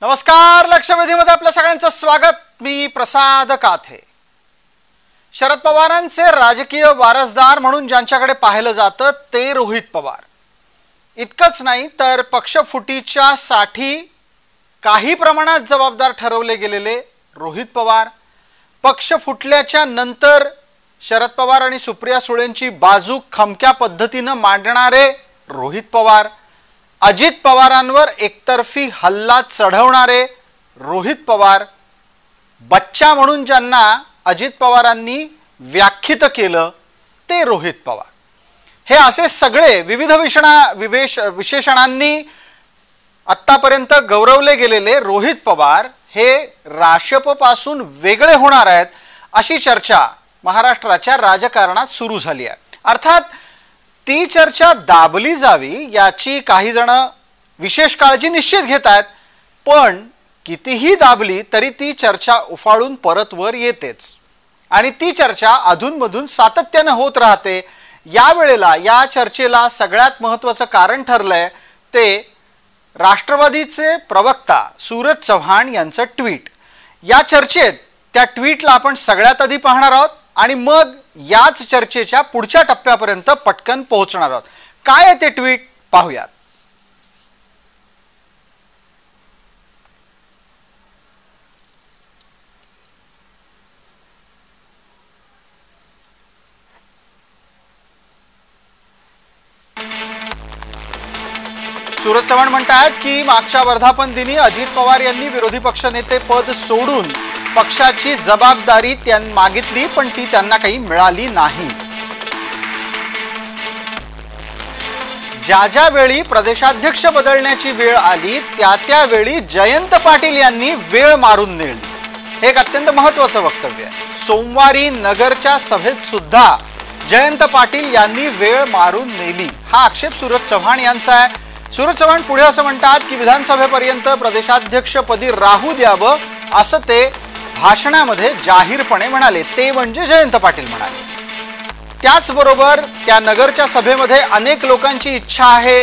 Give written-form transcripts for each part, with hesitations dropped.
नमस्कार. लक्षवेधीमध्ये आपल्या सगळ्यांचं स्वागत. मी प्रसाद काथे. शरद पवारांचे राजकीय वारसदार म्हणून ज्यांच्याकडे पाहिलं जातं ते रोहित पवार. इतकंच नाही तर पक्षफुटीच्या साठी काही प्रमाणात जबाबदार ठरवले गेलेले रोहित पवार, पक्ष फुटल्याच्या नंतर शरद पवार आणि सुप्रिया सुळेंची बाजू खमक्या पद्धतीने मांडणारे रोहित पवार, अजित पवारांवर एकतर्फी हल्ला चढवणारे रोहित पवार, बच्चा म्हणून ज्यांना अजित पवारांनी व्याख्यित केलं ते रोहित पवार, हे असे सगळे विविध विशेषणांनी आत्तापर्यंत गौरवले गेलेले रोहित पवार हे राष्ट्रपासून वेगळे होणार आहेत अशी चर्चा महाराष्ट्राच्या राजकारणात सुरू झाली आहे. अर्थात ती चर्चा दाबली जावी याची काही जण विशेष काळजी निश्चित घेत आहेत, पण कितीही दाबली तरी ती चर्चा उफाळून परत वर येतेच आणि ती चर्चा अधूनमधून सातत्याने होत राहते. यावेळेला या चर्चेला सगळ्यात महत्त्वाचं कारण ठरलंय ते राष्ट्रवादीचे प्रवक्ता सूरज चव्हाण यांचं ट्विट. या चर्चेत त्या ट्विटला आपण सगळ्यात आधी पाहणार आहोत आणि मग याच चर्चेच्या पुढच्या टप्प्यापर्यंत पटकन पोहोचणार आहोत. काय आहे ते ट्विट पाहूयात. सूरज चव्हाण म्हणतात की मागच्या वर्धापन दिनी अजित पवार यांनी विरोधी पक्षनेते पद सोडून पक्षाची जबाबदारी त्यांनी मागितली, पण ती त्यांना काही मिळाली नाही. ज्या ज्या वेळी प्रदेशाध्यक्ष बदलण्याची वेळ आली त्यावेळी जयंत पाटील यांनी वेळ मारून नेली. हे एक अत्यंत महत्त्वाचं वक्तव्य आहे. सोमवारी नगरच्या सभेत सुद्धा जयंत पाटील यांनी वेळ मारून नेली हा आक्षेप सूरज चव्हाण यांचा आहे. सूरज चव्हाण पुढे असं म्हणतात की विधानसभेपर्यंत प्रदेशाध्यक्षपदी राहू द्यावं असं ते भाषणामध्ये जाहीरपणे म्हणाले, ते म्हणजे जयंत पाटील म्हणाले. त्याचबरोबर त्या नगरच्या सभेमध्ये अनेक लोकांची इच्छा आहे,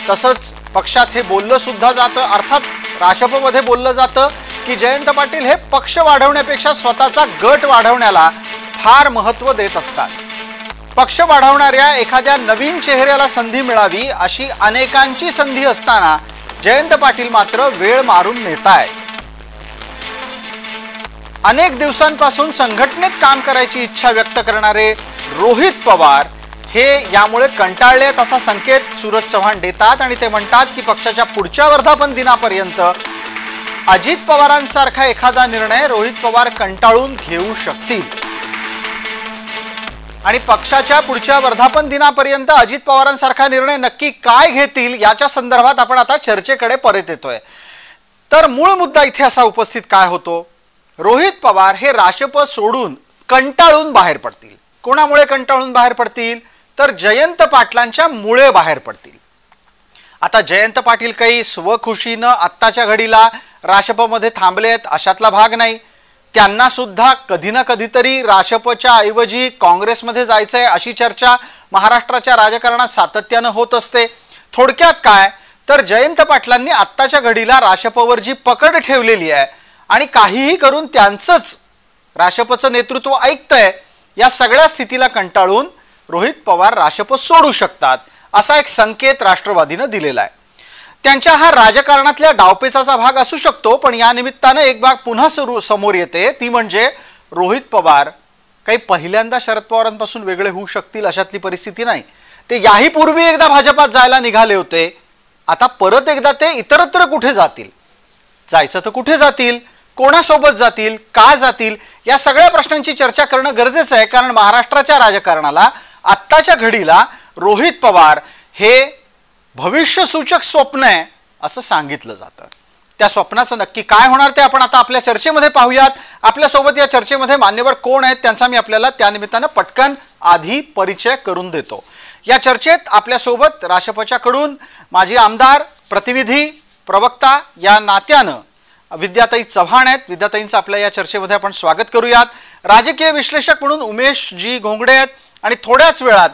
तसंच पक्षात हे बोललं सुद्धा जातं, अर्थात राष्ट्रपमध्ये बोललं जातं की जयंत पाटील हे पक्ष वाढवण्यापेक्षा स्वतःचा गट वाढवण्याला फार महत्त्व देत असतात. पक्ष वाढवणाऱ्या एखाद्या नवीन चेहऱ्याला संधी मिळावी अशी अनेकांची संधी असताना जयंत पाटील मात्र वेळ मारून नेतायत. अनेक दिवसांपासून संघटनेत काम करायची इच्छा व्यक्त करणारे रोहित पवार हे यामुळे कंटाळलेत असा संकेत सूरज चव्हाण देतात आणि ते म्हणतात की पक्षाच्या पुढच्या वर्धापन दिनापर्यंत अजित पवारांसारखा एखादा निर्णय रोहित पवार कंटाळून घेऊ शकतील आणि पक्षाच्या पुढच्या वर्धापन दिनापर्यंत अजित पवारांसारखा निर्णय नक्की काय घेतील याच्या संदर्भात आपण आता चर्चेकडे परत येतोय. तर मूळ मुद्दा इथे असा उपस्थित काय होतो, रोहित पवार हे राष्ट्रपद सोडून कंटाळून बाहेर पडतील. कोणामुळे कंटाळून बाहेर पडतील तर जयंत पाटलांच्या मुळे बाहेर पडतील. आता जयंत पाटील काही स्वखुशीनं आत्ताच्या घडीला राष्ट्रपमध्ये थांबले आहेत अशातला भाग नाही. त्यांना सुद्धा कधी ना कधीतरी राष्ट्रपच्या ऐवजी काँग्रेसमध्ये जायचंय अशी चर्चा महाराष्ट्राच्या राजकारणात सातत्यानं होत असते. थोडक्यात काय तर जयंत पाटलांनी आत्ताच्या घडीला राष्ट्रपवर जी पकड ठेवलेली आहे आणि काहीही करून त्यांचंच राष्ट्रपचं नेतृत्व ऐकतंय, या सगळ्या स्थितीला कंटाळून रोहित पवार राष्ट्रपद सोडू शकतात असा एक संकेत राष्ट्रवादीनं दिलेला आहे. त्यांच्या हा राजकारणातल्या डावपेचाचा भाग असू शकतो, पण या निमित्तानं एक भाग पुन्हा समोर येते, ती म्हणजे रोहित पवार काही पहिल्यांदा शरद पवारांपासून वेगळे होऊ शकतील अशातली परिस्थिती नाही. ते याही पूर्वी एकदा भाजपात जायला निघाले होते, आता परत एकदा ते इतरत्र कुठे जातील, जायचं तर कुठे जातील, कोणासोबत जातील, का जातील, या सगळ्या प्रश्नांची चर्चा करणं गरजेचं आहे. कारण महाराष्ट्राच्या राजकारणाला आत्ताच्या घडीला रोहित पवार हे भविष्यसूचक स्वप्न आहे असं सांगितलं जातं. त्या स्वप्नाचं नक्की काय होणार ते आपण आता आपल्या चर्चेमध्ये पाहूयात. आपल्यासोबत या चर्चेमध्ये मान्यवर कोण आहेत त्यांचा मी आपल्याला त्यानिमित्तानं पटकन आधी परिचय करून देतो. या चर्चेत आपल्यासोबत राष्ट्रपच्याकडून माजी आमदार, प्रतिनिधी, प्रवक्ता या नात्यानं विद्याताई चव्हाण आहेत. विद्याताईंचं आपल्या या चर्चेमध्ये आपण स्वागत करूयात. राजकीय विश्लेषक म्हणून उमेश जी घोंगडे आहेत आणि थोड्याच वेळात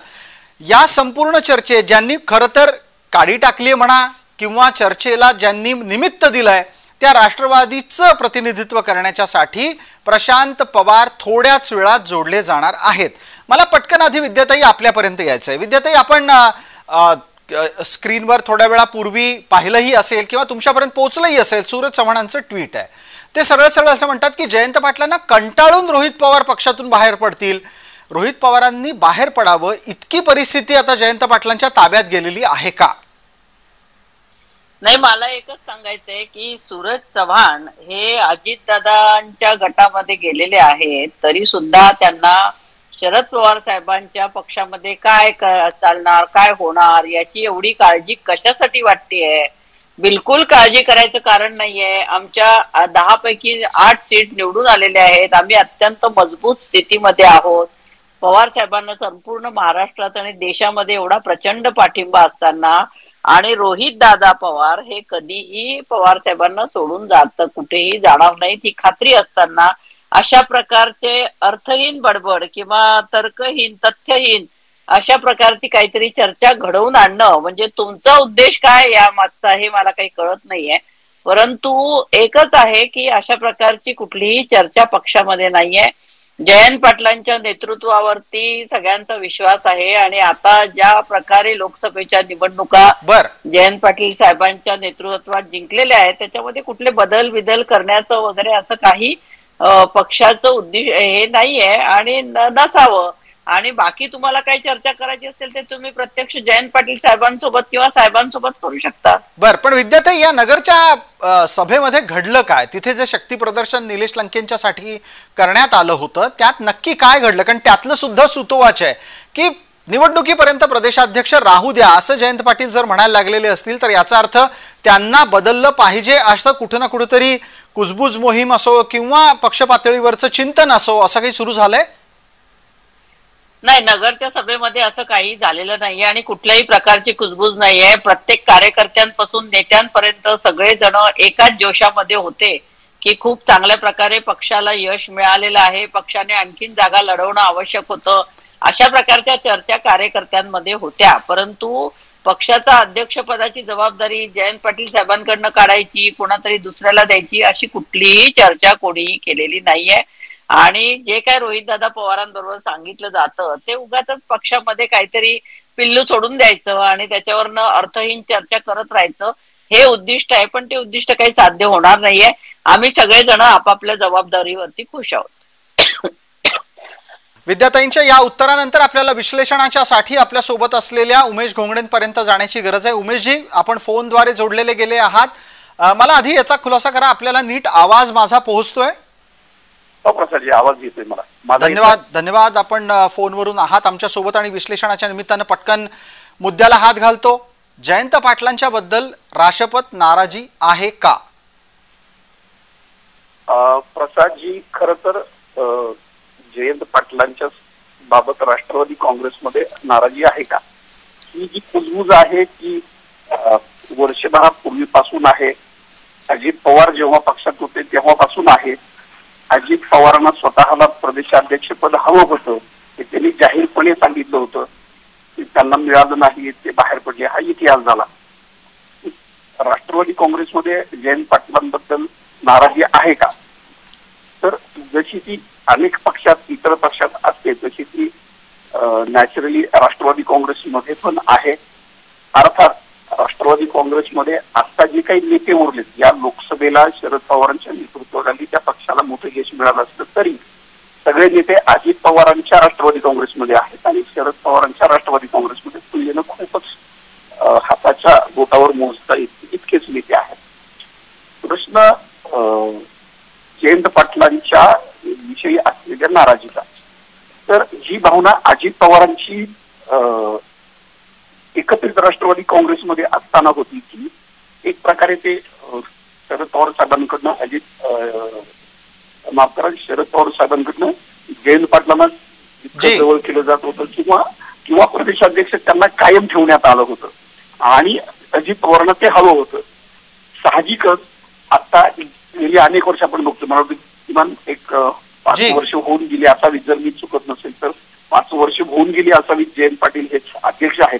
या संपूर्ण चर्चेत ज्यांनी खरं तर काडी टाकली म्हणा किंवा चर्चेला ज्यांनी निमित्त दिलंय त्या राष्ट्रवादीचं प्रतिनिधित्व करण्याच्यासाठी प्रशांत पवार थोड्याच वेळात जोडले जाणार आहेत. मला पटकन आधी विद्याताई आपल्यापर्यंत यायचं आहे. विद्याताई, आपण स्क्रीनवर थोड्या वेळापूर्वी पाहिलंही असेल किंवा तुमच्यापर्यंत पोहोचलंही असेल, सूरज चव्हाणांचं ट्विट आहे. ते सरळ सरळ असं म्हणतात की जयंत पाटलांना कंटाळून रोहित पवार पक्षातून बाहेर पडतील. रोहित पवारांनी बाहेर पडावं इतकी परिस्थिती आता जयंत पाटलांच्या ताब्यात गेलेली आहे का? नाही, मला एकच सांगायचंय की सूरज चव्हाण हे अजितदादांच्या गटामध्ये गेलेले आहेत, तरी सुद्धा त्यांना शरद पवार साहेबांच्या पक्षामध्ये काय चालणार, काय होणार याची एवढी काळजी कशासाठी वाटतेय? बिलकुल काळजी करायचं कारण नाहीये. आमच्या 10 पैकी 8 सीट निवडून आलेले आहेत. आम्ही अत्यंत मजबूत स्थितीमध्ये आहोत. पवार साहेबांना संपूर्ण महाराष्ट्रात आणि देशामध्ये एवढा प्रचंड पाठिंबा असताना आणि रोहित दादा पवार हे कधीही पवार साहेबांना सोडून कुठेही जाणार नाहीत ही खात्री असताना अशा प्रकारचे अर्थहीन बडबड किंवा तर्कहीन, तथ्यहीन अशा प्रकारची काहीतरी चर्चा घडवून आणणं, म्हणजे तुमचा उद्देश काय या मागचा हे मला काही कळत नाहीये. परंतु एकच आहे की अशा प्रकारची कुठलीही चर्चा पक्षामध्ये नाहीये. जयंत पाटलांच्या नेतृत्वावरती सगळ्यांचा विश्वास आहे आणि आता ज्या प्रकारे लोकसभेच्या निवडणुका जयंत पाटील साहेबांच्या नेतृत्वात जिंकलेल्या आहेत त्याच्यामध्ये कुठले बदल करण्याचं वगैरे असं काही पक्षाचं उद्देश हे नाहीये आणि नसावं. आणि बाकी तुम्हाला काही चर्चा करायची असेल ते तुम्ही प्रत्यक्ष जयंत पाटील साहेबांसोबत किंवा साहेबांसोबत करू शकता. बर, पण विद्याताई, या नगरच्या सभेमध्ये घडलं काय? तिथे जे शक्ती प्रदर्शन निलेश लंकेंच्यासाठी करण्यात आलं होतं त्यात नक्की काय घडलं? कारण त्यातलं सुद्धा सुतोवाच आहे की निवडणुकीपर्यंत प्रदेशाध्यक्ष राहू द्या असं जयंत पाटील जर म्हणायला लागलेले असतील तर याचा अर्थ त्यांना बदललं पाहिजे असं कुठं ना कुठेतरी कुजबूज मोहीम असो किंवा पक्ष पातळीवरचं चिंतन असो असं काही सुरू झालंय? नाही, नगरच्या सभेमध्ये असं काही झालेलं नाहीये आणि कुठल्याही प्रकारची कुजबूज नाहीये. प्रत्येक कार्यकर्त्यांपासून नेत्यांपर्यंत सगळेजण एकाच जोशामध्ये होते की खूप चांगल्या प्रकारे पक्षाला यश मिळालेलं आहे, पक्षाने आणखीन जागा लढवणं आवश्यक होतं, अशा प्रकारच्या चर्चा कार्यकर्त्यांमध्ये होत्या. परंतु पक्षाचा अध्यक्षपदाची जबाबदारी जयंत पाटील साहेबांकडनं काढायची, कोणातरी दुसऱ्याला द्यायची अशी कुठलीही चर्चा कोणीही केलेली नाहीये. आणि जे काय रोहितदादा पवारांबरोबर सांगितलं जातं ते उगाच पक्षामध्ये काहीतरी पिल्लू सोडून द्यायचं आणि त्याच्यावरनं अर्थहीन चर्चा करत राहायचं हे उद्दिष्ट आहे. पण ते उद्दिष्ट काही साध्य होणार नाहीये. आम्ही सगळेजण आपापल्या जबाबदारीवरती खुश आहोत. विद्याताईंच्या या उत्तरानंतर आपल्याला विश्लेषणाच्या साठी आपल्या सोबत असलेल्या उमेश घोंगडेंपर्यंत जाण्याची गरज आहे. उमेशजी, आपण फोनद्वारे जोडलेले गेले आहात. मला आधी याचा खुलासा करा, आपल्याला नीट आवाज माझा पोहोचतोय? प्रसादजी, आवाज येतोय मला. धन्यवाद. आपण फोनवरून आहात आमच्या सोबत आणि विश्लेषणाच्या निमित्तानं पटकन मुद्द्याला हात घालतो. जयंत पाटलांच्या बद्दल राष्ट्रपत नाराजी आहे का? प्रसादजी, खर तर जयंत पाटलांच्या बाबत राष्ट्रवादी काँग्रेसमध्ये नाराजी आहे का ही जी कुजबूज आहे ती वर्षभरापूर्वीपासून आहे. अजित पवार जेव्हा पक्षात होते तेव्हापासून आहे. अजित पवारांना स्वतःला प्रदेशाध्यक्षपद हवं होतं हे त्यांनी जाहीरपणे सांगितलं होतं. त्यांना मिळालं नाही, ते बाहेर पडले, हा इतिहास झाला. राष्ट्रवादी काँग्रेसमध्ये जयंत पाटलांबद्दल नाराजी आहे का? तर जशी ती अनेक पक्षात, इतर पक्षात असते तशी ती नॅचरली राष्ट्रवादी काँग्रेसमध्ये पण आहे. अर्थात राष्ट्रवादी काँग्रेसमध्ये आता जे काही नेते उरलेत, या लोकसभेला शरद पवारांच्या नेतृत्वाखाली त्या पक्षाला मोठं यश मिळालं असलं तरी सगळे नेते अजित पवारांच्या राष्ट्रवादी काँग्रेसमध्ये आहेत आणि शरद पवारांच्या राष्ट्रवादी काँग्रेसमध्ये तुलनेनं खूपच हाताच्या बोटावर मोजता इतकेच नेते आहेत. प्रश्न जयंत पाटलांच्या विषयी असलेल्या नाराजीचा, तर ही भावना अजित पवारांची एकत्रित राष्ट्रवादी काँग्रेसमध्ये असताना होती की एक प्रकारे ते शरद पवार साहेबांकडनं शरद पवार साहेबांकडनं जयंत पाटलांना जवळ केलं जात होतं किंवा प्रदेशाध्यक्ष त्यांना कायम ठेवण्यात आलं होतं आणि अजित पवारांना ते हवं होतं. साहजिकच आता गेली अनेक वर्ष आपण बघतो, मला वाटतं किमान एक 5 वर्ष होऊन गेली असावी, जर मी चुकत नसेल तर 5 वर्ष होऊन गेली असावी जयंत पाटील हे अध्यक्ष आहेत.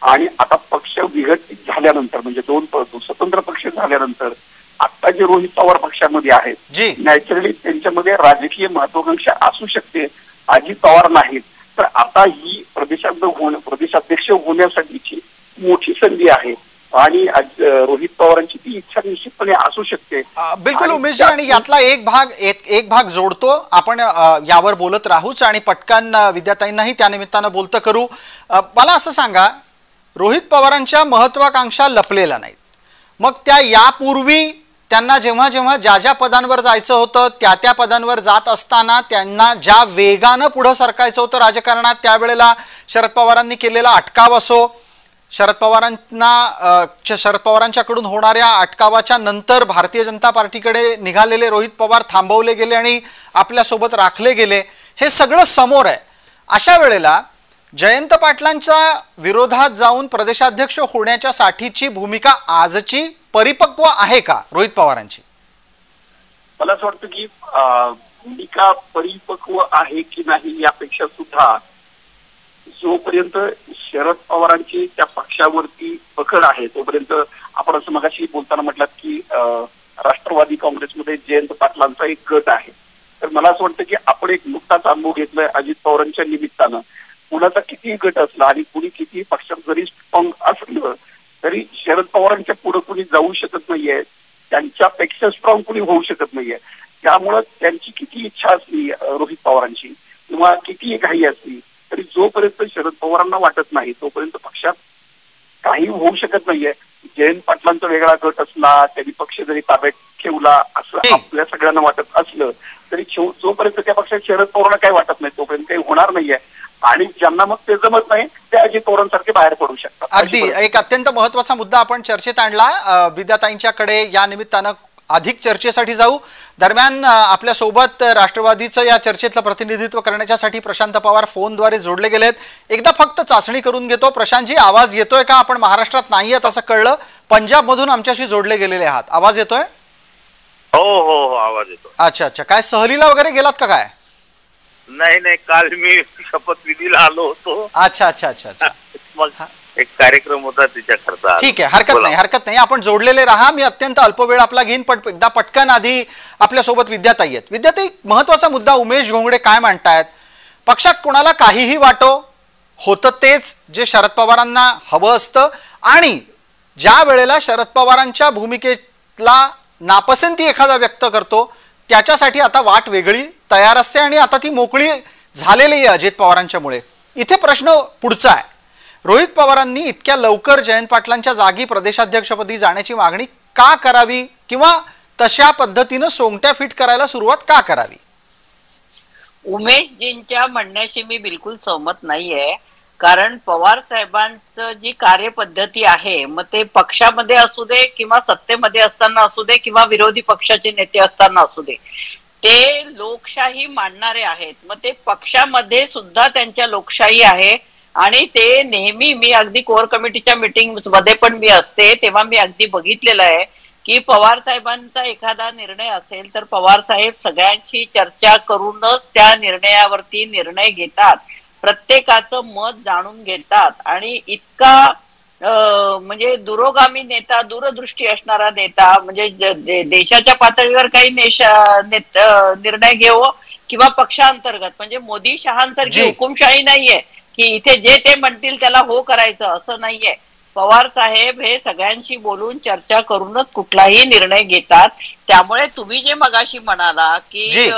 आणि आता पक्ष विघटित झाल्यानंतर म्हणजे 2 स्वतंत्र पक्ष झाल्यानंतर आता जे रोहित पवार पक्षामध्ये आहेत नॅचरली त्यांच्यामध्ये राजकीय महत्वाकांक्षा असू शकते, अजित पवार नाहीत. तर आता ही प्रदेशाध्यक्ष होण्यासाठीची मोठी संधी आहे आणि रोहित पवारांची ती इच्छा निश्चितपणे असू शकते. बिलकुल उमेशजी, आणि यातला एक भाग जोडतो आपण, यावर बोलत राहूच आणि पटकन विद्याताईंनाही त्या निमित्तानं बोलतं करू. मला असं सांगा, रोहित पवारांच्या महत्वाकांक्षा लपलेल्या नाहीत, मग त्या यापूर्वी त्यांना जेव्हा जेव्हा ज्या पदांवर जायचं होतं त्या पदांवर जात असताना त्यांना ज्या वेगानं पुढे सरकायचं होतं राजकारणात, त्यावेळेला शरद पवारांनी केलेला अटकाव असो, शरद पवारांच्याकडून होणाऱ्या अटकावाच्या नंतर भारतीय जनता पार्टीकडे निघालेले रोहित पवार थांबवले गेले आणि आपल्यासोबत राखले गेले, हे सगळं समोर आहे. अशा वेळेला जयंत पाटलांच्या विरोधात जाऊन प्रदेशाध्यक्ष होण्याच्या साठीची भूमिका आजची परिपक्व आहे का रोहित पवारांची? मला असं वाटतं की भूमिका परिपक्व आहे की नाही यापेक्षा सुद्धा जोपर्यंत शरद पवारांची त्या पक्षावरती पकड आहे तोपर्यंत, आपण असं मगाशी बोलताना म्हटलात की राष्ट्रवादी काँग्रेसमध्ये जयंत पाटलांचा एक गट आहे. तर मला असं वाटतं की आपण एक नुकताच अनुभव घेतलाय अजित पवारांच्या निमित्तानं. कुणाचा किती गट असला आणि कुणी किती पक्षात जरी स्ट्रॉंग असलं तरी शरद पवारांच्या पुढे कुणी जाऊ शकत नाहीये, त्यांच्यापेक्षा स्ट्रॉंग कुणी होऊ शकत नाहीये. त्यामुळं त्यांची किती इच्छा असली रोहित पवारांची किंवा किती घाई असली तरी जोपर्यंत शरद पवारांना वाटत नाही तोपर्यंत पक्षात काही होऊ शकत नाहीये. जयंत पाटलांचा वेगळा गट असला, त्यांनी पक्ष जरी ताब्यात ठेवला असं आपल्या सगळ्यांना वाटत असलं तरी जोपर्यंत त्या पक्षात शरद पवारांना काही वाटत नाही तोपर्यंत काही होणार नाहीये. आणि ज्यांना मग ते जमत नाही ते अजित पवारांसारखे बाहेर पडू शकतात. अगदी एक अत्यंत महत्वाचा मुद्दा आपण चर्चेत आणला. विद्याताईंच्याकडे या निमित्तानं अधिक चर्चेसाठी जाऊ. दरम्यान आपल्या सोबत राष्ट्रवादीचं या चर्चेतलं प्रतिनिधित्व करण्यासाठी प्रशांत पवार फोनद्वारे जोडले गेलेत. एकदा फक्त चाचणी करून घेतो. प्रशांतजी, आवाज येतोय का? आपण महाराष्ट्रात नाही आहेत असं कळलं, पंजाब मधून आमच्याशी जोडले गेलेले आहात. आवाज येतोय? हो आवाज येतो. अच्छा, काय सहलीला वगैरे गेलात का काय? नाही, काल मी शपथविधीला आलो होतो. अच्छा. मग एक कार्यक्रम होता त्याच्याकरता. ठीक आहे, हरकत नाही. आपण जोडलेले राहा. मी अत्यंत अल्प वेळ आपला घेईन, पण एकदा पटकन आधी आपल्यासोबत विद्याताई आहेत. विद्याताई, महत्वाचा मुद्दा उमेश घोंगडे काय मांडतायत? पक्षात कोणाला काहीही वाटो, होतं तेच जे शरद पवारांना हवं असतं, आणि ज्या वेळेला शरद पवारांच्या भूमिकेला नापसंती एखादा व्यक्त करतो त्याच्यासाठी आता वाट वेगळी तयार असते आणि आता ती मोकळी झालेली आहे अजित पवारांच्यामुळे. इथे प्रश्न पुढचा आहे, रोहित पवारांनी इतक्या लवकर जयंत पाटलांच्या जागी प्रदेशाध्यक्षपदी जाण्याची मागणी का करावी किंवा तशा पद्धतीनं सोंगट्या फिट करायला सुरुवात का करावी? उमेशजींच्या म्हणण्याशी मी बिलकुल सहमत नाहीये. कारण पवार साहेबांचं जी कार्यपद्धती आहे, मग ते पक्षामध्ये असू दे किंवा सत्तेमध्ये असताना असू दे किंवा विरोधी पक्षाचे नेते असताना असू दे, ते लोकशाही मानणारे आहेत. मग ते पक्षामध्ये सुद्धा त्यांच्या लोकशाही आहे आणि ते नेहमी, मी अगदी कोर कमिटीच्या मीटिंग मध्ये पण मी असते तेव्हा मी अगदी बघितलेलं आहे की पवार साहेबांचा एखादा निर्णय असेल तर पवार साहेब सगळ्यांशी चर्चा करूनच त्या निर्णयावरती निर्णय घेतात, प्रत्येकाचं मत जाणून घेतात. आणि इतका म्हणजे दुरोगामी नेता, दूरदृष्टी असणारा नेता, म्हणजे देशाच्या पातळीवर काही निर्णय घेऊ किंवा पक्षांतर्गत, म्हणजे मोदी शहांसारखी हुकुमशाही नाहीये की इथे जे ते म्हणतील त्याला हो करायचं, असं नाहीये. पवार साहेब हे सगळ्यांशी बोलून चर्चा करूनच कुठलाही निर्णय घेतात. त्यामुळे तुम्ही जे मगाशी म्हणाला की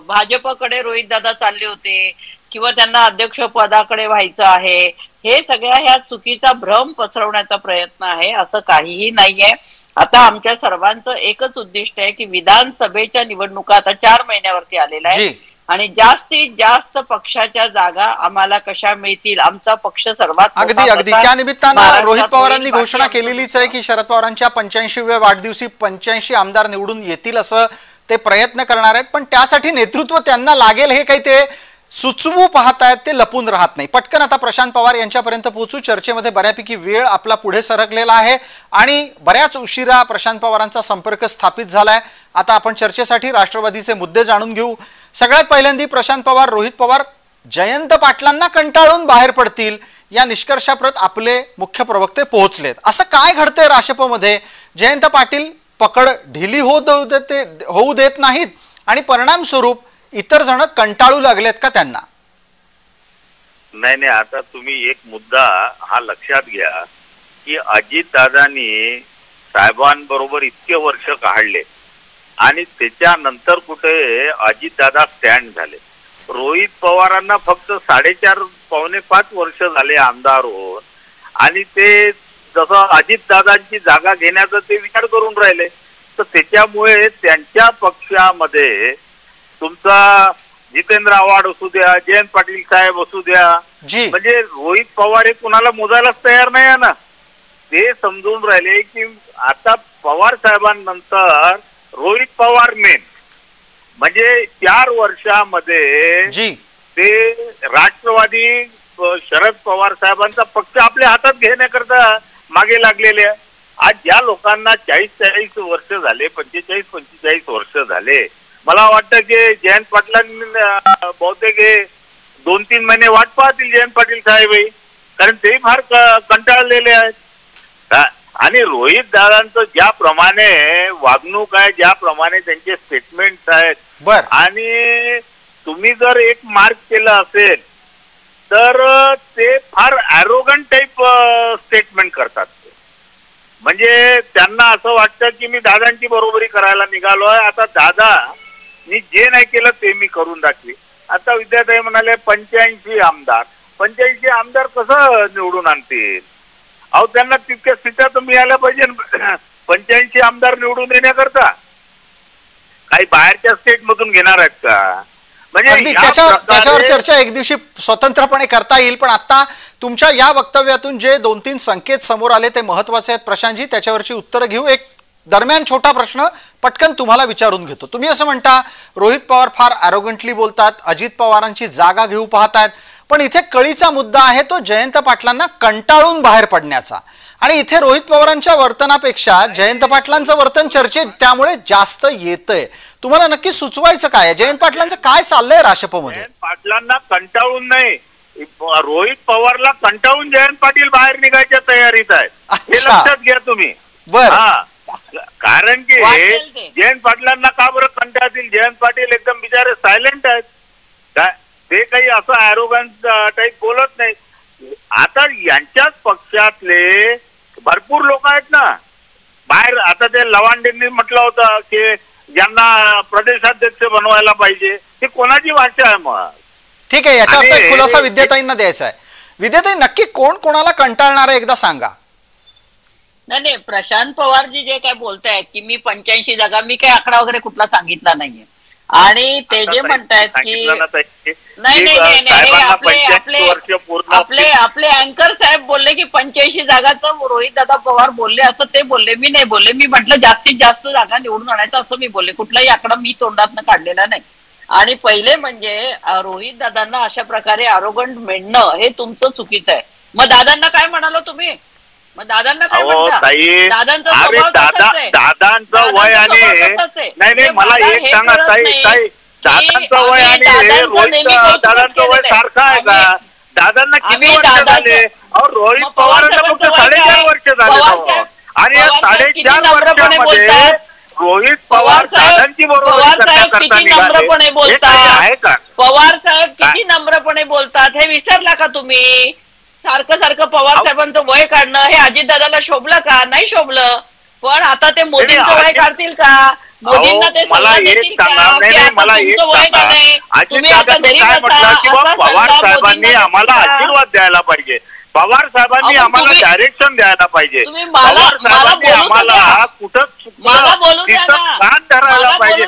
भाजपकडे रोहित दादा चालले होते किंवा त्यांना अध्यक्ष पदाकडे व्हायचं आहे, हे सगळ्या ह्या चुकीचा भ्रम पसरवण्याचा प्रयत्न आहे, असं काहीही नाहीये. आता आमच्या सर्वांचं एकच उद्दिष्ट आहे की विधानसभेच्या निवडणुका आता 4 महिन्यावरती आलेल्या आहे आणि जास्तीत जास्त पक्षाच्या जागा आम्हाला कशा मिळतील, आमचा पक्ष सर्वात अगदी त्या निमित्तानं रोहित पवारांनी घोषणा केलेलीच आहे की शरद पवारांच्या 85व्या वाढदिवशी 85 आमदार निवडून येतील असं ते प्रयत्न करणार आहेत. पण त्यासाठी नेतृत्व त्यांना लागेल हे काही ते सुचवू पाहतायत, ते लपून राहत नाही. पटकन आता प्रशांत पवार यांच्यापर्यंत पोहोचू. चर्चेमध्ये बऱ्यापैकी वेळ आपला पुढे सरकलेला आहे आणि बऱ्याच उशिरा प्रशांत पवारांचा संपर्क स्थापित झालाय. आता आपण चर्चेसाठी राष्ट्रवादीचे मुद्दे जाणून घेऊ. सगळ्यात पहिल्यांदा प्रशांत पवार, रोहित पवार जयंत पाटलांना कंटाळून बाहेर पडतील या निष्कर्षाप्रत आपले मुख्य प्रवक्ते पोहोचलेत. असं काय घडतंय राशपमध्ये? जयंत पाटील पकड ढिली होऊ देत नाहीत आणि परिणाम स्वरूप इतर जण कंटाळू लागलेत का त्यांना? नाही नाही, आता तुम्ही एक मुद्दा हा लक्षात घ्या की अजितदादांनी साहेबांबरोबर इतके वर्ष काढले आणि त्याच्यानंतर कुठे अजितदादा स्टँड झाले. रोहित पवारांना फक्त 4.5 पावणे 5 वर्ष झाले आमदार होऊन आणि ते जसं अजितदादांची जागा घेण्याचा ते विचार करून राहिले. तर त्याच्यामुळे त्यांच्या पक्षामध्ये तुमचा जितेंद्र आव्हाड असू द्या, जयंत पाटील साहेब असू द्या, म्हणजे रोहित पवार हे कुणाला मोजायलाच तयार नाही आहे ना. ते समजून राहिले की आता पवार साहेबांनंतर रोहित पवार मेन, म्हणजे 4 वर्षामध्ये ते राष्ट्रवादी शरद पवार साहेबांचा पक्ष आपल्या हातात घेण्याकरता मागे लागलेले आहे. आज ज्या लोकांना 40-40 वर्ष झाले, 45-45 वर्ष झाले, मला वाटतं की जयंत पाटलांनी बहुतेक 2-3 महिने वाट पाहतील जयंत पाटील साहेबही, कारण ते फार कंटाळलेले आहेत. आणि रोहित दादांचं ज्याप्रमाणे वागणूक आहे, ज्याप्रमाणे त्यांचे स्टेटमेंट आहेत, आणि तुम्ही जर एक मार्क केलं असेल तर ते फार ॲरोगंट टाईप स्टेटमेंट करतात. म्हणजे त्यांना असं वाटतं की मी दादांची बरोबरी करायला निघालो आहे, आता दादा मी जे नाही केलं ते मी करून दाखवी. आता विद्याताई म्हणाले 85 आमदार कसं निवडून आणतील? अहो, त्यांना तितक्या सीटा तर मिळायला पाहिजे 85 आमदार निवडून येण्याकरता. काही बाहेरच्या स्टेट मधून घेणार आहेत का? म्हणजे त्याच्यावर चर्चा एक दिवशी स्वतंत्रपणे करता येईल. पण आता तुमच्या या वक्तव्यातून जे 2-3 संकेत समोर आले ते महत्वाचे आहेत प्रशांतजी, त्याच्यावरची उत्तरं घेऊ. एक दरम्यान छोटा प्रश्न पटकन तुम्हाला विचारून घेतो. तुम्ही असं म्हणता रोहित पवार फार ॲरोगंटली बोलतात, अजित पवारांची जागा घेऊ पाहतायत, पण इथे कळीचा मुद्दा आहे तो जयंत पाटलांना कंटाळून बाहेर पडण्याचा. आणि इथे रोहित पवारांच्या वर्तनापेक्षा जयंत पाटलांचं वर्तन चर्चेत त्यामुळे जास्त येतंय. तुम्हाला नक्की सुचवायचं काय? जयंत पाटलांचं काय चाललंय राशपमध्ये? पाटलांना कंटाळून नाही, रोहित पवारला कंटाळून जयंत पाटील बाहेर निघायच्या तयारीत आहेत, हे लक्षात घ्या तुम्ही. बरं, कारण की जयंत पाटलांना का बरं कंटाळतील? जयंत पाटील एकदम बिचारे सायलेंट आहेत, ते काही असं ॲरोगंट टाईप बोलत नाही. आता यांच्याच पक्षातले भरपूर लोक आहेत ना बाहेर. आता ते लवांडेंनी म्हटलं होतं की ज्यांना प्रदेशाध्यक्ष बनवायला पाहिजे, ही कोणाची भाषा आहे? मग ठीक आहे, याच्यावरचा एक खुलासा विद्याताईंना द्यायचा आहे. विद्याताई, नक्की कोण कोणाला कंटाळणार आहे एकदा सांगा. नाही, प्रशांत पवारजी जे काय बोलतायत की मी 85 जागा, मी काही आकडा वगैरे कुठला सांगितला नाहीये. आणि ते जे म्हणतायत की नाही, आपले अँकर साहेब बोलले की 85 जागाचं रोहित दादा पवार बोलले, असं ते बोलले, मी नाही बोलले. मी म्हटलं जास्तीत जास्त जागा निवडून आणायचं असं मी बोलले, कुठलाही आकडा मी तोंडातनं काढलेला नाही. आणि पहिले म्हणजे रोहित दादांना अशा प्रकारे आरोगंट म्हणणं हे तुमचं चुकीचं आहे. मग दादांना काय म्हणालो तुम्ही? मग दादांना काय म्हणता? दादांचं वय आणि नाही, मला एक सांगा ताई, दादांचं वय आणि दादांचं वय सारखं आहे का? दादांना किती वर्ष झाले? रोहित पवारांना फक्त 4.5 वर्ष झाले, आणि या 4.5 वर्षामध्ये रोहित पवार दादांची बरोबर किती नम्रपणे बोलतात. पवार साहेब किती नम्रपणे बोलतात हे विसरला का तुम्ही? सारखं पवार साहेबांचं वय काढणं हे अजितदादाला शोभलं का? नाही शोभलं. पण आता ते मोदींचं वय काढतील का? मोदींना ते सल्ला देतील का? वय का नाही, तुम्ही आता घरी पवार साहेबांनी आम्हाला आशीर्वाद द्यायला पाहिजे, पवार साहेबांनी आम्हाला डायरेक्शन द्यायला पाहिजे, पवार साहेबांनी आम्हाला कुठं कान धरायला पाहिजे,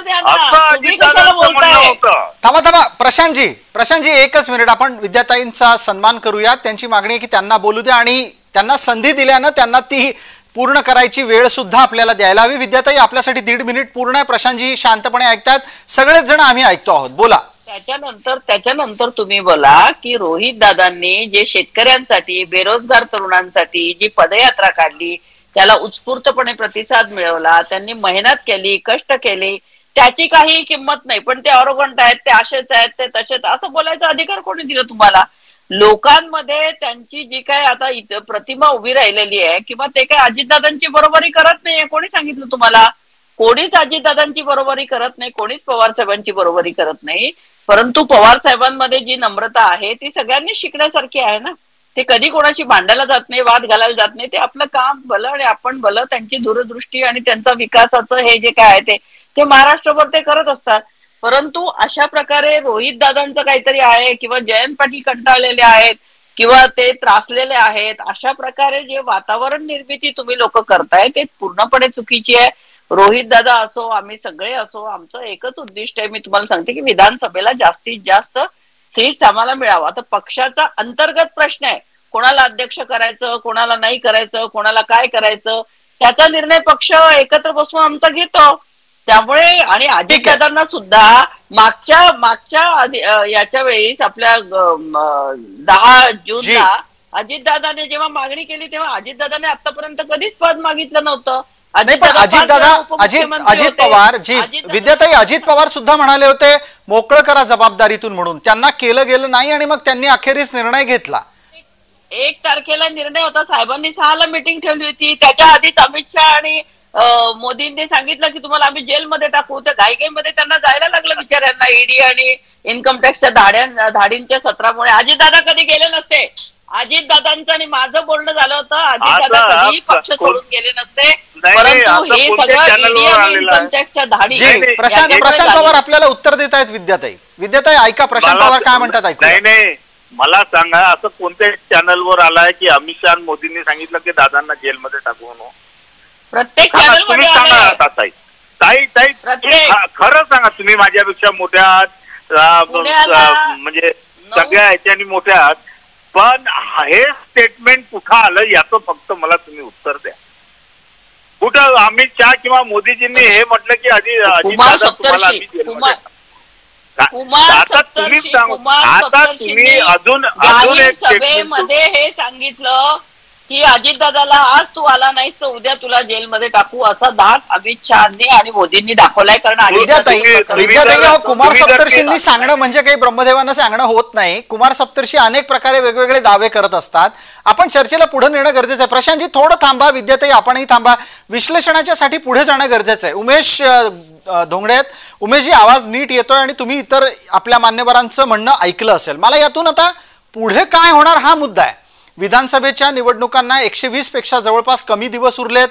थांबा प्रशांतजी एकच मिनिट, आपण विद्याताईंचा सन्मान करूया. त्यांची मागणी आहे की त्यांना बोलू द्या आणि त्यांना संधी दिल्यानं त्यांना ती पूर्ण करायची वेळ सुद्धा आपल्याला द्यायला हवी. विद्याताई, आपल्यासाठी 1.5 मिनिट पूर्ण आहे. प्रशांतजी शांतपणे ऐकतात, सगळेच जण आम्ही ऐकतो आहोत, बोला. त्याच्यानंतर तुम्ही बोला की रोहित दादांनी जे शेतकऱ्यांसाठी, बेरोजगार तरुणांसाठी जी पदयात्रा काढली, त्याला उत्स्फूर्तपणे प्रतिसाद मिळवला, त्यांनी मेहनत केली, कष्ट केले, त्याची काही किंमत नाही. पण ते अरोगंट आहेत, ते असेच आहेत, ते तसेच, असं बोलायचा अधिकार कोणी दिला तुम्हाला? लोकांमध्ये त्यांची जी काय आता प्रतिमा उभी राहिलेली आहे किंवा ते काय अजितदादांची बरोबरी करत नाहीये, कोणी सांगितलं तुम्हाला? कोणीच अजितदादांची बरोबरी करत नाही, कोणीच पवार साहेबांची बरोबरी करत नाही. परंतु पवार साहेबांमध्ये जी नम्रता आहे ती सगळ्यांनी शिकण्यासारखी आहे ना. ते कधी कोणाशी भांडायला जात नाही, वाद घालायला जात नाही. ते आपलं काम भलं आणि आपण भलं, त्यांची दूरदृष्टी आणि त्यांचा विकासाचं हे जे काय आहे ते महाराष्ट्रभर ते करत असतात. परंतु अशा प्रकारे रोहित दादांचं काहीतरी आहे किंवा जयंत पाटील कंटाळलेले आहेत किंवा ते त्रासलेले आहेत, अशा प्रकारे जे वातावरण निर्मिती तुम्ही लोक करताय ते पूर्णपणे चुकीची आहे. रोहित दादा असो, आम्ही सगळे असो, आमचं एकच उद्दिष्ट आहे. मी तुम्हाला सांगते की विधानसभेला जास्तीत जास्त सीट्स आम्हाला मिळावं. आता पक्षाचा अंतर्गत प्रश्न आहे, कोणाला अध्यक्ष करायचं, कोणाला नाही करायचं, कोणाला काय करायचं, त्याचा निर्णय पक्ष एकत्र बसून आमचा घेतो. त्यामुळे आणि अजितदादांना सुद्धा मागच्या याच्या वेळेस आपल्या 10 जूनला अजितदादाने जेव्हा मागणी केली तेव्हा अजितदादाने आतापर्यंत कधीच पद मागितलं नव्हतं. अजित पवार जी विद्याताई, अजित पवार सुद्धा म्हणाले होते मोकळं करा जबाबदारीतून म्हणून, त्यांना केलं गेलं नाही आणि मग त्यांनी अखेरीस निर्णय घेतला. 1 तारखेला निर्णय होता, साहेबांनी 6 ला मीटिंग ठेवली होती. त्याच्या आधीच अमित शहा आणि मोदींनी सांगितलं की तुम्हाला आम्ही जेलमध्ये टाकू. त्या घाईघाईमध्ये त्यांना जायला लागलं बिचाऱ्यांना ईडी आणि इन्कम टॅक्सच्या धाडींच्या सत्रामुळे. अजितदादा कधी गेले नसते. अजितदादांचं आणि माझं बोलणं झालं होतं, अजितदादा कधीही पक्ष सोडून गेले नसते. परंतु हे सगळं ईडी आणि इन्कम टॅक्सच्या धाडी. प्रशांत पवार आपल्याला उत्तर देत आहेत. विद्याताई ऐका, प्रशांत पवार काय म्हणतात ऐकू. नाही, मला सांगा, असं कोणत्या चॅनलवर आलाय की अमित शहा मोदींनी सांगितलं की दादांना जेलमध्ये टाकू म्हणून? प्रत्येक चॅनल मध्ये खरं सांगा, तुम्ही माझ्यापेक्षा मोठ्या म्हणजे सगळ्या ह्याच्यानी मोठ्या आहात, पण हे स्टेटमेंट कुठं आलं याचं फक्त मला तुम्ही उत्तर द्या. कुठं अमित शहा किंवा मोदीजींनी हे म्हटलं की आता तुम्ही अजून सभेमध्ये हे सांगितलं की अजितदादाला आज तू आला नाहीस तर उद्या तुला जेलमध्ये टाकू, असा धाक अमित शहानी आणि मोदींनी दाखवलाय. कारण विद्याताई, कुमार सप्तर्षींनी सांगणं म्हणजे काही ब्रह्मदेवांना सांगणं होत नाही. कुमार सप्तर्षी अनेक प्रकारे वेगवेगळे दावे करत असतात. आपण चर्चेला पुढे नेणं गरजेचं आहे. प्रशांतजी थोडं थांबा, विद्याताई आपणही थांबा, विश्लेषणाच्या साठी पुढे जाणं गरजेचं आहे. उमेश धोंगडे आहेत. उमेशजी, आवाज नीट येतोय आणि तुम्ही इतर आपल्या मान्यवरांचं म्हणणं ऐकलं असेल. मला यातून आता पुढे काय होणार हा मुद्दा आहे. विधानसभेच्या निवडणुकांना 120 पेक्षा जवळपास कमी दिवस उरलेत.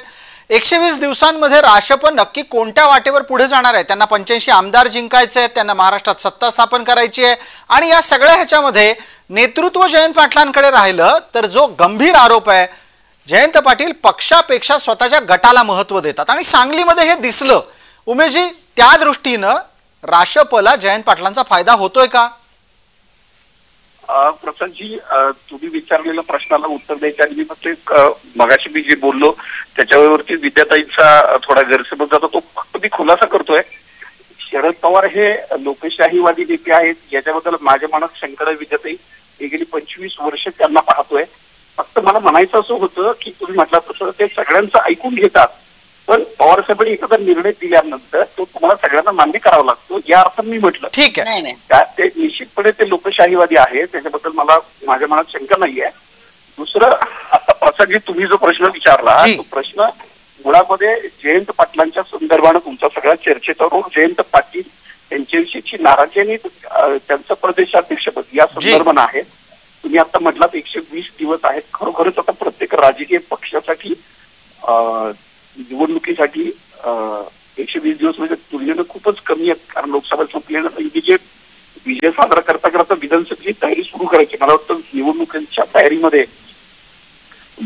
120 दिवसांमध्ये राशप नक्की कोणत्या वाटेवर पुढे जाणार आहे? त्यांना 85 आमदार जिंकायचे आहेत, त्यांना महाराष्ट्रात सत्ता स्थापन करायची आहे. आणि या सगळ्या ह्याच्यामध्ये नेतृत्व जयंत पाटलांकडे राहिलं तर जो गंभीर आरोप आहे, जयंत पाटील पक्षापेक्षा स्वतःच्या गटाला महत्व देतात आणि सांगलीमध्ये हे दिसलं. उमेशजी, त्या दृष्टीनं राशपला जयंत पाटलांचा फायदा होतोय का? प्रसादजी, तुम्ही विचारलेल्या प्रश्नाला उत्तर द्यायच्या आणि मी फक्त एक मगाशी मी जे बोललो त्याच्यावरती विद्याताईंचा थोडा गैरसमज जातो, तो फक्त मी खुलासा करतोय. शरद पवार हे लोकशाहीवादी नेते आहेत याच्याबद्दल माझ्या मनात शंका आहे. विद्याताई, हे गेली 25 वर्ष त्यांना पाहतोय. फक्त मला म्हणायचं असं होतं की तुम्ही म्हटलं तसं ते सगळ्यांचं ऐकून घेतात, पण पवार साहेबांनी एखादा निर्णय दिल्यानंतर तो तुम्हाला सगळ्यांना मान्य करावा लागतो, या अर्थाने मी म्हटलं. ठीक आहे, ते निश्चितपणे ते लोकशाहीवादी आहे, त्याच्याबद्दल मला माझ्या मनात शंका नाहीये. दुसरं, आता प्रसादजी तुम्ही जो प्रश्न विचारला तो प्रश्न मुळामध्ये जयंत पाटलांच्या संदर्भानं तुमचा सगळा चर्चेचा रोग जयंत पाटील यांच्याविषयीची नाराजी आणि त्यांचं प्रदेशाध्यक्षपद या संदर्भानं आहे. तुम्ही आता म्हटलात 120 दिवस आहेत. खरोखरच आता प्रत्येक राजकीय पक्षासाठी निवडणुकीसाठी 120 दिवस म्हणजे तुलनेनं खूपच कमी आहेत. कारण लोकसभा संपल्यानंतर विजय साजरा करता करता विधानसभेची तयारी सुरू करायची. मला वाटतं निवडणुकीच्या तयारीमध्ये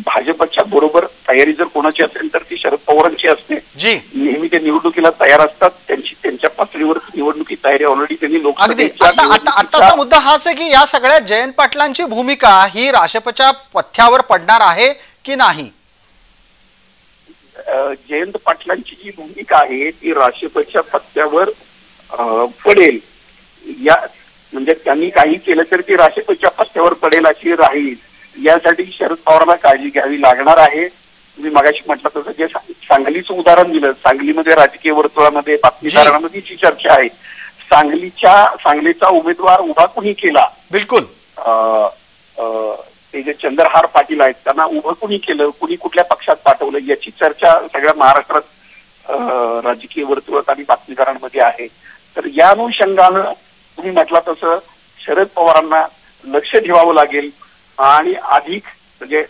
भाजपच्या बरोबर तयारी जर कोणाची असेल तर ती शरद पवारांची असते. नेहमी ते निवडणुकीला तयार असतात. त्यांच्या पातळीवर निवडणुकी तयारी ऑलरेडी त्यांनी आताचा मुद्दा हाच आहे की या सगळ्या जयंत पाटलांची भूमिका ही राशपच्या पथ्यावर पडणार आहे की नाही? जयंत पाटलांची जी भूमिका आहे ती राशपच्या पथ्यावर पडेल. या म्हणजे त्यांनी काही केलं तर ती राशपच्या पथ्यावर पडेल अशी राहील. यासाठी शरद पवारांना काळजी घ्यावी लागणार आहे. तुम्ही मगाशी म्हटलं तसं जे सांगलीचं उदाहरण दिलं, सांगलीमध्ये राजकीय वर्तुळामध्ये बातमीदारांमध्ये जी चर्चा आहे, सांगलीचा उमेदवार उभा कुणी केला? बिलकुल. ते जे चंद्रहार पाटील आहेत त्यांना उभं कुणी केलं, कुणी कुठल्या पक्षात पाठवलं, याची चर्चा सगळ्या महाराष्ट्रात राजकीय वर्तुळात आणि बातमीदारांमध्ये आहे. तर या अनुषंगानं तुम्ही म्हटला तसं शरद पवारांना लक्ष ठेवावं लागेल आणि अधिक म्हणजे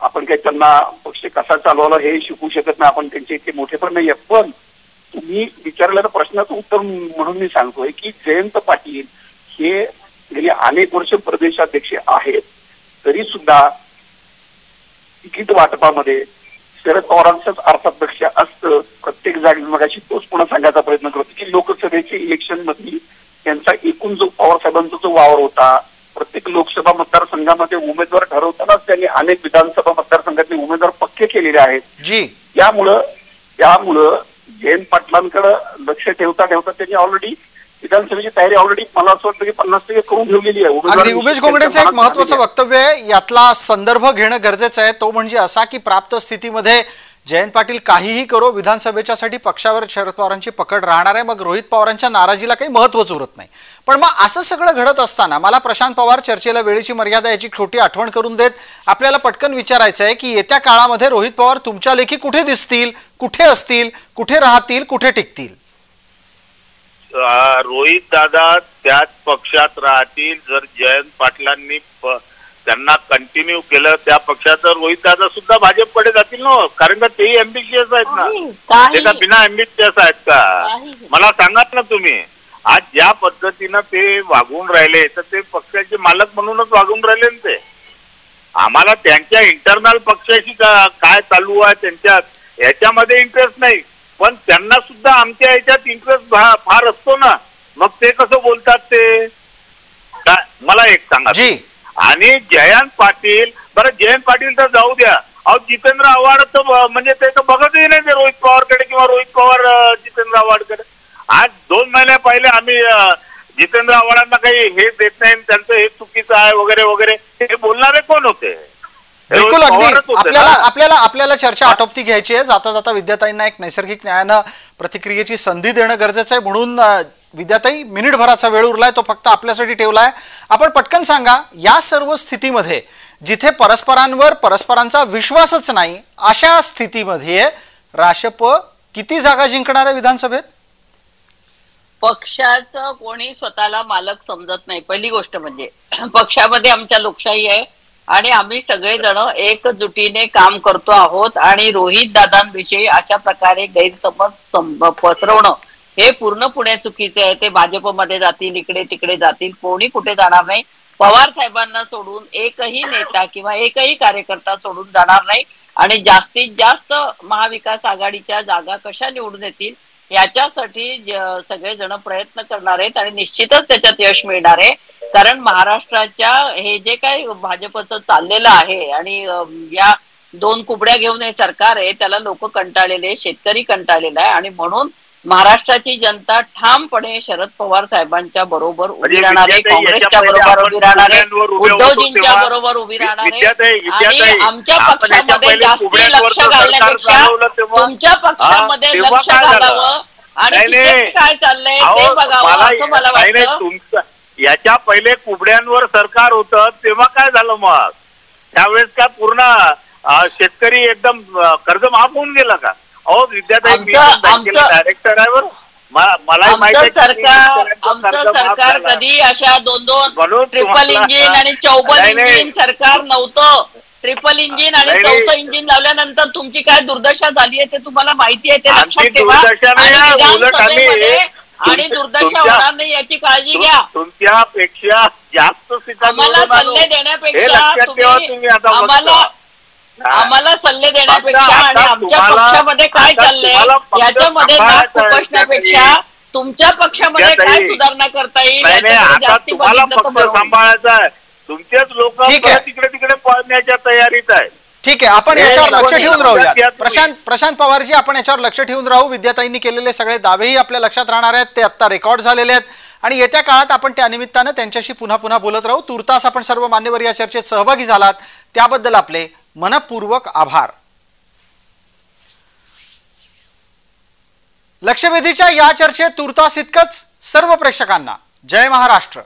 आपण काही त्यांना पक्ष कसा चालवायला हे शिकू शकत नाही, आपण त्यांचे इतके मोठे पण नाहीये. पण तुम्ही विचारलेल्या प्रश्नाचं उत्तर म्हणून मी सांगतोय की जयंत पाटील हे गेली अनेक वर्ष प्रदेशाध्यक्ष आहेत, तरी सुद्धा तिकीट वाटपामध्ये शरद पवारांचंच अर्थाध्यक्ष असतं प्रत्येक जागी. मगाशी तोच पुन्हा सांगायचा प्रयत्न करतो की लोकसभेचे इलेक्शन मध्ये त्यांचा एकूण जो पवार साहेबांचा जो वावर होता, प्रत्येक लोकसभा मतदारसंघामध्ये उमेदवार ठरवतानाच त्यांनी अनेक विधानसभा मतदारसंघातले उमेदवार पक्के केलेले आहेत. त्यामुळं जयंत पाटलांकडे लक्ष ठेवता त्यांनी ऑलरेडी विधानसभेची तयारी ऑलरेडी मला असं वाटतं की 50% करून ठेवलेली आहे. अगदी उमेश घोंगडेंचं एक महत्वाचं वक्तव्य आहे, यातला संदर्भ घेणं गरजेचं आहे. तो म्हणजे असा की प्राप्त स्थितीमध्ये जयंत पाटील काहीही करो, विधानसभेच्यासाठी पक्षावर शरद पवारांची पकड राहणार आहे. मग रोहित पवारांच्या नाराजीला काही महत्वच उरत नाही. पण मग असं सगळं घडत असताना मला प्रशांत पवार चर्चेला वेळेची मर्यादा याची छोटी आठवण करून देत आपल्याला पटकन विचारायचं आहे की येत्या काळामध्ये रोहित पवार तुमच्या लेखी कुठे दिसतील, कुठे असतील, कुठे राहतील, कुठे टिकतील? रोहित दादा त्याच पक्षात राहतील जर जयंत पाटलांनी त्यांना कंटिन्यू केलं त्या पक्षात, तर रोहित दादा सुद्धा भाजपकडे जातील ना, कारण का तेही एम्बिशियस आहेत ना. ते का बिना एम्बिशियस आहेत का? मला सांगा ना तुम्ही. आज ज्या पद्धतीनं ते वागून राहिले तर ते पक्षाचे मालक म्हणूनच वागून राहिले ना. ते आम्हाला त्यांच्या इंटरनल पक्षाशी काय चालू आहे त्यांच्यात याच्यामध्ये इंटरेस्ट नाही, पण त्यांना सुद्धा आमच्या याच्यात इंटरेस्ट फार असतो ना. मग ते कसं बोलतात ते काय मला एक सांगा. आणि जयंत पाटील, बरं जयंत पाटील तर जाऊ द्या, अहो जितेंद्र आव्हाड तर म्हणजे ते तर बघतही नाही ते रोहित पवारकडे किंवा रोहित पवार जितेंद्र आव्हाडकडे. आज 2 महिन्या पहिले आम्ही जितेंद्र आव्हाडांना काही हे देत नाही, त्यांचं हे चुकीचं आहे वगैरे वगैरे हे बोलणारे कोण होते? बिलकुल अगदी आपल्याला चर्चा आटोपती घ्यायची आहे. जाता जाता विद्याताईंना एक नैसर्गिक न्यायानं प्रतिक्रियेची संधी देणं गरजेचं आहे. म्हणून विद्याताई मिनिटभराचा वेळ उरलाय, तो फक्त आपल्यासाठी ठेवलाय. आपण पटकन सांगा, या सर्व स्थितीमध्ये जिथे परस्परांचा विश्वासच नाही अशा स्थितीमध्ये राशप किती जागा जिंकणार आहे विधानसभेत? पक्षाचं कोणी स्वतःला मालक समजत नाही. पहिली गोष्ट म्हणजे पक्षामध्ये आमच्या लोकशाही आहे आणि आम्ही सगळेजण एकजुटीने काम करतो आहोत. आणि रोहित दादांविषयी अशा प्रकारे गैरसमज पसरवणं हे पूर्णपणे चुकीचे आहे. ते भाजपमध्ये जातील, इकडे तिकडे जातील, कोणी कुठे जाणार नाही. पवार साहेबांना सोडून एकही नेता किंवा एकही कार्यकर्ता सोडून जाणार नाही. आणि जास्तीत जास्त महाविकास आघाडीच्या जागा कशा निवडून येतील याच्यासाठी सगळेजण प्रयत्न करणार आहेत आणि निश्चितच त्याच्यात यश मिळणार आहे. कारण महाराष्ट्राच्या हे जे काही भाजपचं चाललेलं आहे आणि या 2 कुबड्या घेऊन हे सरकार आहे त्याला लोक कंटाळलेले, शेतकरी कंटाळलेला आहे. आणि म्हणून महाराष्ट्राची जनता ठामपणे शरद पवार साहेबांच्या बरोबर उभी राहणार आहे, काँग्रेसच्या बरोबर उभी राहणार आहे, उद्धवजींच्या बरोबर उभी राहणार आहे. आणि आमच्या पक्षामध्ये जास्ती लक्ष घालण्यापेक्षा तुमच्या पक्षामध्ये लक्ष घालावं आणि काय चाललंय ते बघावं असं मला वाटतं. याच्या पहिले कुबड्यांवर सरकार होतं तेव्हा काय झालं? मग त्यावेळेस काय पूर्ण शेतकरी एकदम कर्ज माफ होऊन गेला का? अहो विद्याताई डायरेक्टर आहे बरं, मला आमचं सरकार कधी अशा 2 ट्रिपल इंजिन आणि चौबल इंजिन सरकार नव्हतं. ट्रिपल इंजिन आणि 4थं इंजिन लावल्यानंतर तुमची काय दुर्दशा झाली आहे ते तुम्हाला माहिती आहे, ते लक्षात ठेवा. आणि दुर्दशा होणार नाही याची काळजी घ्या. तुमच्यापेक्षा जास्त आम्हाला सल्ले देण्यापेक्षा तुम्ही आम्हाला सल्ले देण्यापेक्षा आणि आमच्या पक्षामध्ये काय चाललंय याच्यामध्ये नाक खुपसण्यापेक्षा तुमच्या पक्षामध्ये काय सुधारणा करता येईल जास्ती सांभाळायचं आहे. तुमचेच लोक तिकडे तिकडे पळण्याच्या तयारीत आहे. ठीक आहे, आपण याच्यावर लक्ष ठेवून राहूया. प्रशांत पवारजी, आपण याच्यावर लक्ष ठेवून राहू. विद्याताईंनी केलेले सगळे दावेही आपल्या लक्षात राहणार आहेत, ते आता रेकॉर्ड झालेले आहेत आणि येत्या काळात आपण त्या निमित्तानं त्यांच्याशी पुन्हा पुन्हा बोलत राहू. तुर्तास आपण सर्व मान्यवर या चर्चेत सहभागी झालात त्याबद्दल आपले मनपूर्वक आभार. लक्षवेधीच्या या चर्चेत तुर्तास इतकंच. सर्व प्रेक्षकांना जय महाराष्ट्र.